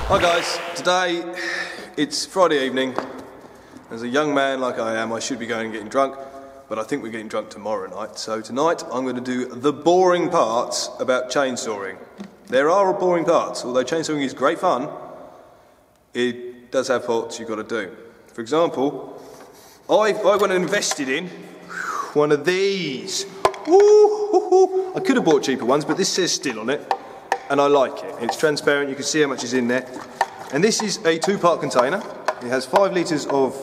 Hi guys, today it's Friday evening. As a young man like I am, I should be going and getting drunk, but I think we're getting drunk tomorrow night. So tonight I'm going to do the boring parts about chainsawing. There are boring parts, although chainsawing is great fun, it does have parts you've got to do. For example, I went and invested in one of these. Ooh, I could have bought cheaper ones, but this says Still on it. And I like it. It's transparent, you can see how much is in there. And this is a 2-part container. It has 5 litres of,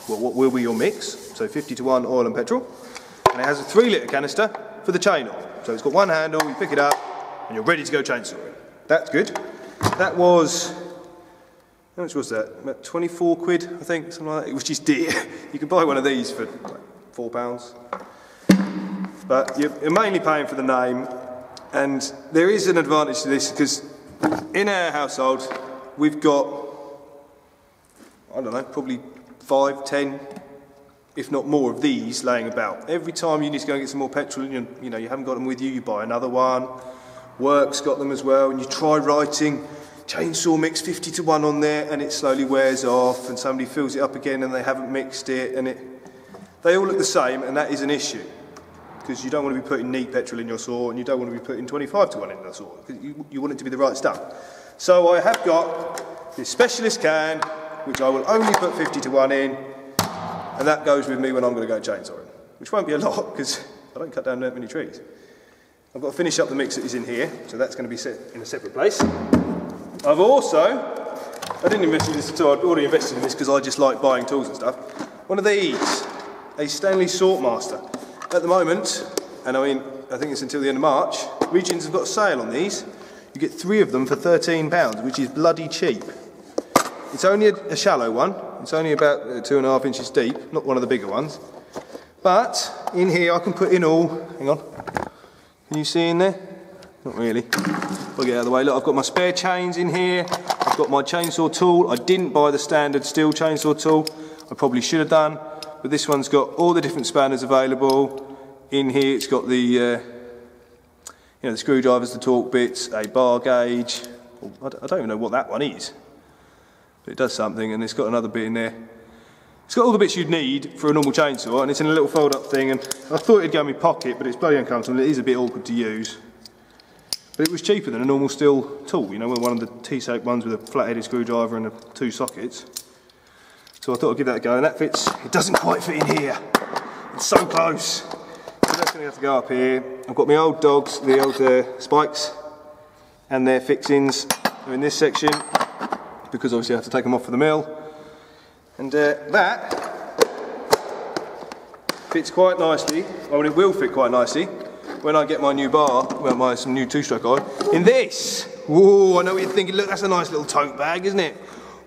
well, what will be your mix, so 50-to-1 oil and petrol. And it has a 3-litre canister for the chain oil. So it's got one handle, you pick it up, and you're ready to go chainsawing. That's good. That was, how much was that? About 24 quid, I think, something like that, which is dear. You can buy one of these for like £4. But you're mainly paying for the name. And there is an advantage to this because in our household we've got, I don't know, probably 5, 10, if not more of these laying about. Every time you need to go and get some more petrol and you haven't got them with you, you buy another one. Work's got them as well, and you try writing chainsaw mix 50-to-1 on there and it slowly wears off and somebody fills it up again and they haven't mixed it and they all look the same, and that is an issue. Because you don't want to be putting neat petrol in your saw and you don't want to be putting 25-to-1 in the saw. You want it to be the right stuff. So I have got this specialist can, which I will only put 50-to-1 in, and that goes with me when I'm going to go chainsawing. Which won't be a lot, because I don't cut down that many trees. I've got to finish up the mix that is in here, so that's going to be set in a separate place. I've also, I didn't invest in this at all, I'd already invested in this because I just like buying tools and stuff. One of these, a Stanley Sortmaster. At the moment, and I mean, I think it's until the end of March, Regions have got a sale on these. You get 3 of them for £13, which is bloody cheap. It's only a shallow one. It's only about 2.5 inches deep, not one of the bigger ones. But in here I can put in all, hang on, can you see in there? Not really. I'll get out of the way. Look, I've got my spare chains in here. I've got my chainsaw tool. I didn't buy the standard steel chainsaw tool. I probably should have done. But this one's got all the different spanners available. In here it's got the, the screwdrivers, the torque bits, a bar gauge. I don't even know what that one is. But it does something, and it's got another bit in there. It's got all the bits you'd need for a normal chainsaw, and it's in a little fold-up thing, and I thought it'd go in my pocket, but it's bloody uncomfortable, and it is a bit awkward to use. But it was cheaper than a normal steel tool, one of the T-shaped ones with a flat-headed screwdriver and 2 sockets. So I thought I'd give that a go, and that fits. It doesn't quite fit in here. It's so close. So that's going to have to go up here. I've got my old dogs, the old spikes, and their fixings are in this section, because obviously I have to take them off for the mill. And that fits quite nicely. Well, it will fit quite nicely when I get my new bar, some new 2-stroke oil, in this. Ooh, I know what you're thinking. Look, that's a nice little tote bag, isn't it?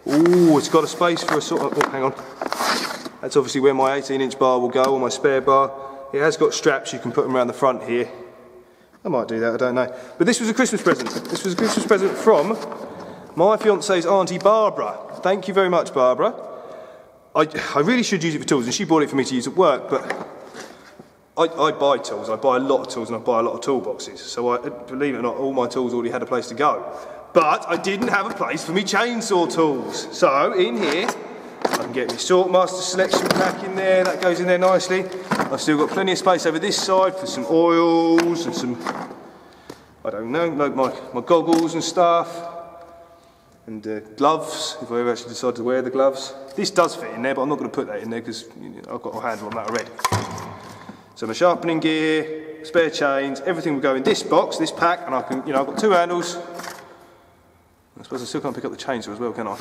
Ooh, it's got a space for a sort of, oh, hang on. That's obviously where my 18-inch bar will go, or my spare bar. It has got straps, you can put them around the front here. I might do that, I don't know. But this was a Christmas present. This was a Christmas present from my fiance's auntie Barbara. Thank you very much, Barbara. I really should use it for tools, and she bought it for me to use at work, but I buy tools. I buy a lot of tools, and I buy a lot of toolboxes. So believe it or not, all my tools already had a place to go. But I didn't have a place for me chainsaw tools. So in here, I can get my Sortmaster selection pack in there, that goes in there nicely. I've still got plenty of space over this side for some oils and some, I don't know, like my goggles and stuff. And gloves, if I ever actually decide to wear the gloves. This does fit in there, but I'm not going to put that in there because I've got a handle on that already. So my sharpening gear, spare chains, everything will go in this box, this pack, and I can, I've got 2 handles. I suppose I still can't pick up the chainsaw as well, can I?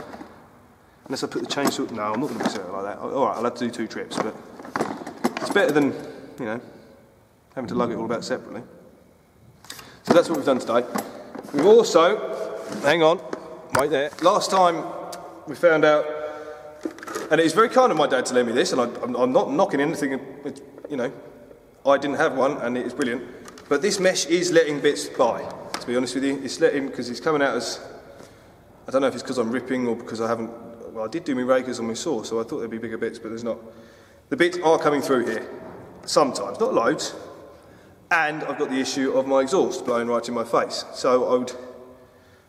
Unless I put the chainsaw... No, I'm not going to set it like that. Alright, I'll have to do 2 trips, but it's better than, having to lug it all about separately. So that's what we've done today. We've also... Hang on, wait there. Last time we found out... And it's very kind of my dad to lend me this, and I'm not knocking anything, I didn't have one, and it is brilliant. But this mesh is letting bits by, to be honest with you. It's letting, because it's coming out as... I don't know if it's because I'm ripping or because I haven't... Well, I did do my rakers on my saw, so I thought there'd be bigger bits, but there's not. The bits are coming through here, sometimes, not loads. And I've got the issue of my exhaust blowing right in my face. So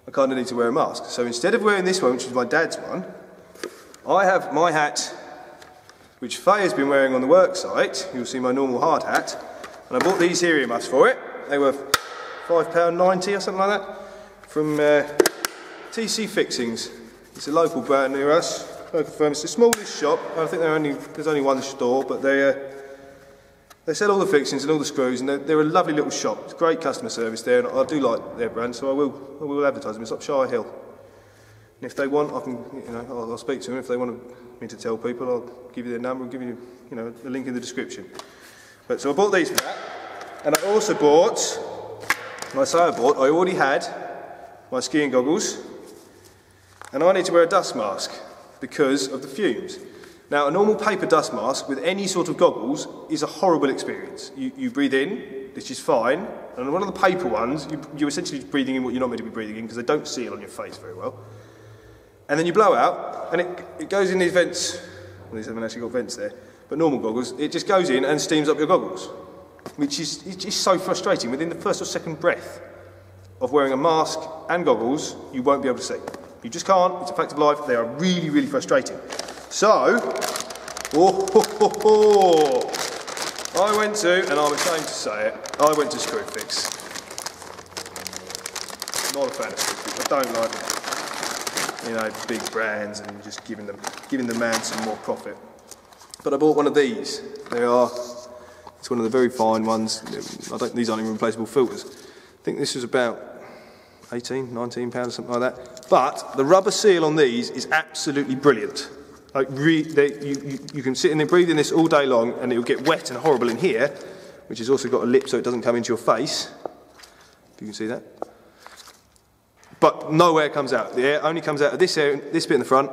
I kind of need to wear a mask. So instead of wearing this one, which is my dad's one, I have my hat, which Faye has been wearing on the work site. You'll see my normal hard hat. And I bought these here earmuffs for it. They were £5.90 or something like that from TC Fixings. It's a local brand near us, local firm. It's the smallest shop. I think there's only one store, but they sell all the fixings and all the screws, and they're a lovely little shop. It's great customer service there, and I do like their brand, so I will advertise them. It's up Shire Hill. And if they want, I can, I'll speak to them. If they want me to tell people, I'll give you their number, I'll give you, a link in the description. So I bought these for that, and I also bought, when I say I already had my skiing goggles, and I need to wear a dust mask because of the fumes. Now, a normal paper dust mask with any sort of goggles is a horrible experience. You breathe in, which is fine, and one of the paper ones, you're essentially breathing in what you're not meant to be breathing in because they don't seal on your face very well. And then you blow out, and it goes in these vents. Well, these haven't actually got vents there, but normal goggles, it just goes in and steams up your goggles, which is just so frustrating. Within the first or second breath of wearing a mask and goggles, you won't be able to see. You just can't, it's a fact of life. They are really, really frustrating. So, I went to, and I'm ashamed to say it, I went to Screwfix. Not a fan of Screwfix. I don't like, big brands and just giving the man some more profit. But I bought one of these. It's one of the very fine ones. These aren't even replaceable filters. I think this was about £18, £19 or something like that. But the rubber seal on these is absolutely brilliant. Like you can sit in there, breathe in this all day long, and it will get wet and horrible in here, which has also got a lip so it doesn't come into your face. If you can see that. But no air comes out. The air only comes out of this bit in the front,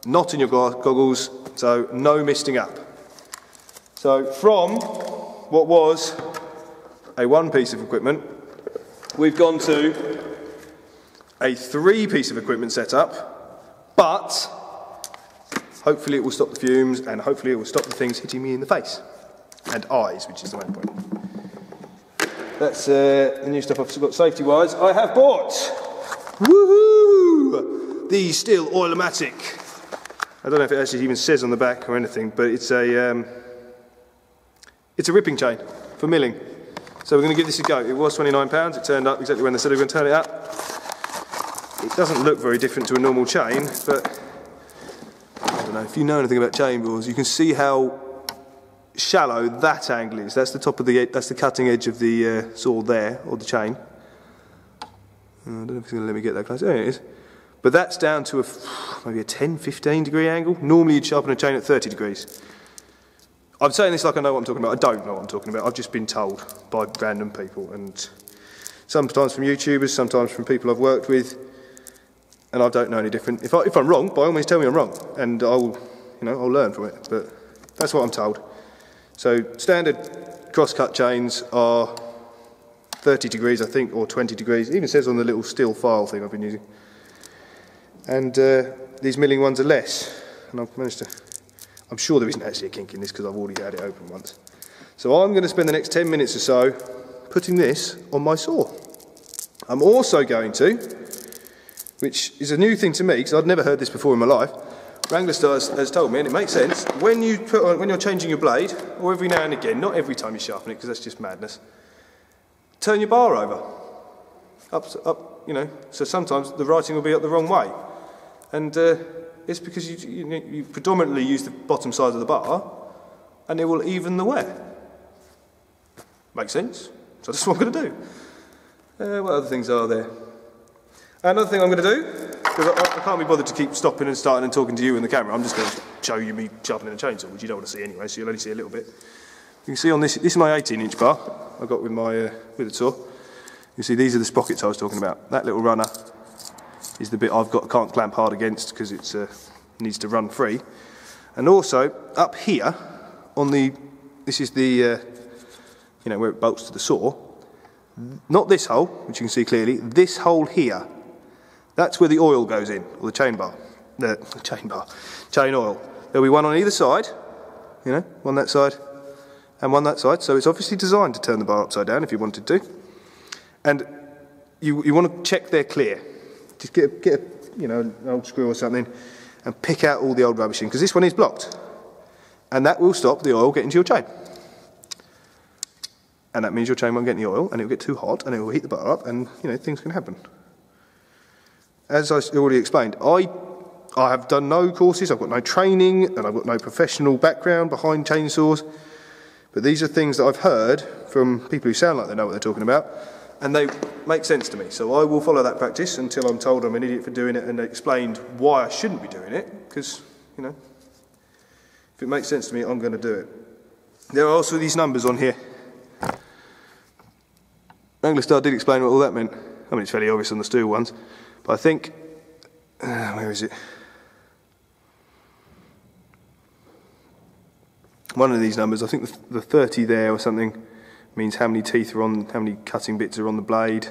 not in your goggles, so no misting up. So from what was a one piece of equipment, we've gone to a 3-piece of equipment setup, but hopefully it will stop the fumes, and hopefully it will stop the things hitting me in the face and eyes, which is the main point. That's the new stuff I've got safety-wise. I have bought, woohoo, the Still Oil-O-Matic. I don't know if it actually even says on the back or anything, but it's a ripping chain for milling. So we're going to give this a go. It was £29. It turned up exactly when they said they were going to turn it up. It doesn't look very different to a normal chain, but I don't know, if you know anything about chain bores, you can see how shallow that angle is. That's the top of that's the cutting edge of the saw there, or the chain. I don't know if it's going to let me get that close. There it is. But that's down to maybe a 10-15 degree angle. Normally you'd sharpen a chain at 30 degrees. I'm saying this like I know what I'm talking about. I don't know what I'm talking about. I've just been told by random people, and sometimes from YouTubers, sometimes from people I've worked with, and I don't know any different. If I'm wrong, by all means tell me I'm wrong, and I'll learn from it. But that's what I'm told. So standard cross-cut chains are 30 degrees, I think, or 20 degrees. It even says on the little steel file thing I've been using. And these milling ones are less, and I've managed to. I'm sure there isn't actually a kink in this because I've already had it open once. So I'm going to spend the next 10 minutes or so putting this on my saw. I'm also going to, which is a new thing to me because I'd never heard this before in my life, Wrangler Stars has told me, and it makes sense, when you're changing your blade, or every now and again, not every time you sharpen it because that's just madness, turn your bar over. Up, so sometimes the writing will be up the wrong way. And it's because you predominantly use the bottom side of the bar, and it will even the wear. Makes sense? So that's what I'm going to do. What other things are there? Another thing I'm going to do, because I can't be bothered to keep stopping and starting and talking to you in the camera, I'm just going to show you me sharpening a chainsaw, which you don't want to see anyway, so you'll only see a little bit. You can see on this is my 18-inch bar I got with the saw. You see these are the sprockets I was talking about. That little runner is the bit can't clamp hard against because it needs to run free. And also up here this is the where it bolts to the saw. Not this hole, which you can see clearly. This hole here, that's where the oil goes in, or the chain oil. There'll be one on either side, one that side and one that side. So it's obviously designed to turn the bar upside down if you wanted to. And you want to check they're clear. Just get a you know, an old screw or something and pick out all the old rubbish in, because this one is blocked. And that will stop the oil getting to your chain. And that means your chain won't get any oil, and it will get too hot, and it will heat the bar up, and you know, things can happen. As I already explained, I have done no courses, I've got no training, and I've got no professional background behind chainsaws. But these are things that I've heard from people who sound like they know what they're talking about, and they make sense to me. So I will follow that practice until I'm told I'm an idiot for doing it and explained why I shouldn't be doing it, because, you know, if it makes sense to me, I'm going to do it. There are also these numbers on here. Angler Star did explain what all that meant. I mean, it's fairly obvious on the steel ones, but I think, where is it? One of these numbers, I think the 30 there or something, means how many teeth are on, how many cutting bits are on the blade,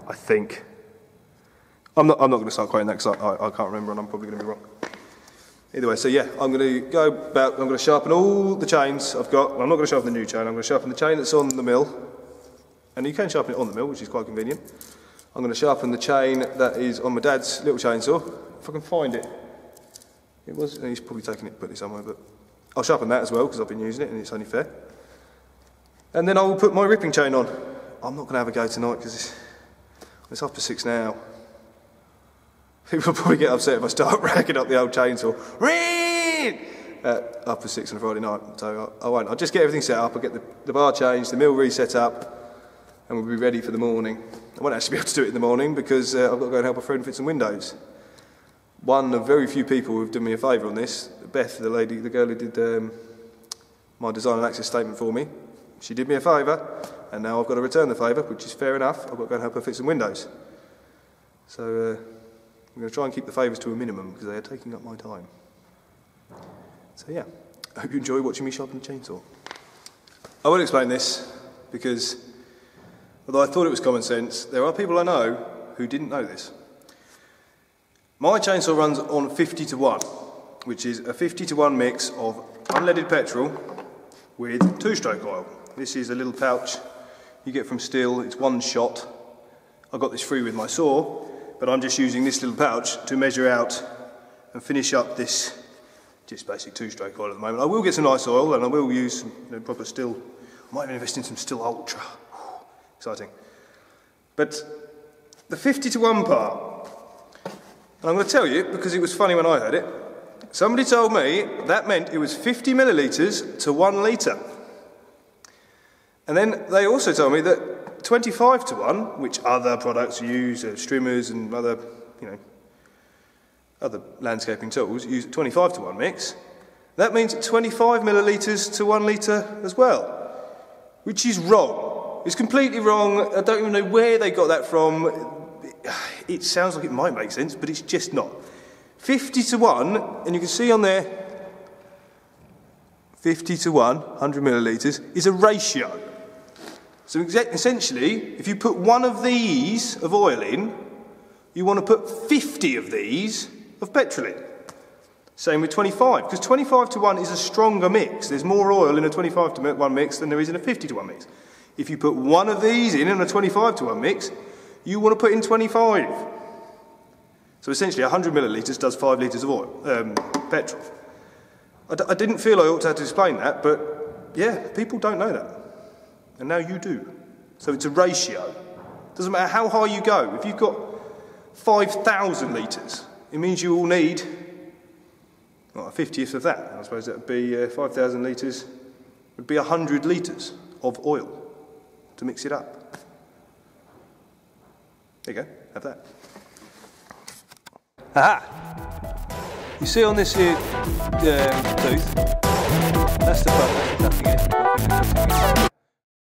I think. I'm not going to start quoting that because I can't remember, and I'm probably going to be wrong. Either way, so yeah, I'm going to sharpen all the chains I've got. Well, I'm not going to sharpen the new chain, I'm going to sharpen the chain that's on the mill. And you can sharpen it on the mill, which is quite convenient. I'm going to sharpen the chain that is on my dad's little chainsaw, if I can find it. He's probably taken it, put it somewhere, but I'll sharpen that as well because I've been using it and it's only fair. And then I will put my ripping chain on. I'm not going to have a go tonight because it's 6:30 now. People will probably get upset if I start racking up the old chainsaw. At 6:30 on a Friday night, so I won't. I'll just get everything set up, I'll get the bar changed, the mill reset up, and we'll be ready for the morning. I won't actually be able to do it in the morning because I've got to go and help a friend fit some windows. One of very few people who've done me a favour on this, Beth, the girl who did my design and access statement for me, she did me a favour, and now I've got to return the favour, which is fair enough. I've got to go and help her fit some windows. So I'm going to try and keep the favours to a minimum because they are taking up my time. So yeah, I hope you enjoy watching me sharpen the chainsaw. I will explain this because although I thought it was common sense, there are people I know who didn't know this. My chainsaw runs on 50:1, which is a 50:1 mix of unleaded petrol with 2-stroke oil. This is a little pouch you get from Stihl, it's one shot. I got this free with my saw, but I'm just using this little pouch to measure out and finish up this just basic 2-stroke oil at the moment. I will get some nice oil and I will use some proper Stihl. I might even invest in some Stihl Ultra. Exciting. But the 50:1 part, and I'm going to tell you because it was funny when I heard it, somebody told me that meant it was 50 millilitres to 1 litre. And then they also told me that 25:1, which other products use, strimmers and other landscaping tools, use 25:1 mix. That means 25 millilitres to 1 litre as well, which is wrong. It's completely wrong. I don't even know where they got that from. It sounds like it might make sense, but it's just not. 50:1, and you can see on there, 50:1, 100 millilitres, is a ratio. So essentially, if you put one of these of oil in, you want to put 50 of these of petrol in. Same with 25, because 25:1 is a stronger mix. There's more oil in a 25:1 mix than there is in a 50:1 mix. If you put one of these in a 25:1 mix, you want to put in 25. So essentially 100 millilitres does 5 litres of oil, petrol. I didn't feel I ought to have to explain that, but yeah, people don't know that. And now you do. So it's a ratio. Doesn't matter how high you go. If you've got 5,000 litres, it means you will need a 50th of that. I suppose that would be 5,000 litres, would be 100 litres of oil to mix it up. There you go, have that. Aha! You see on this here tooth, that's the part, that's the cutting edge.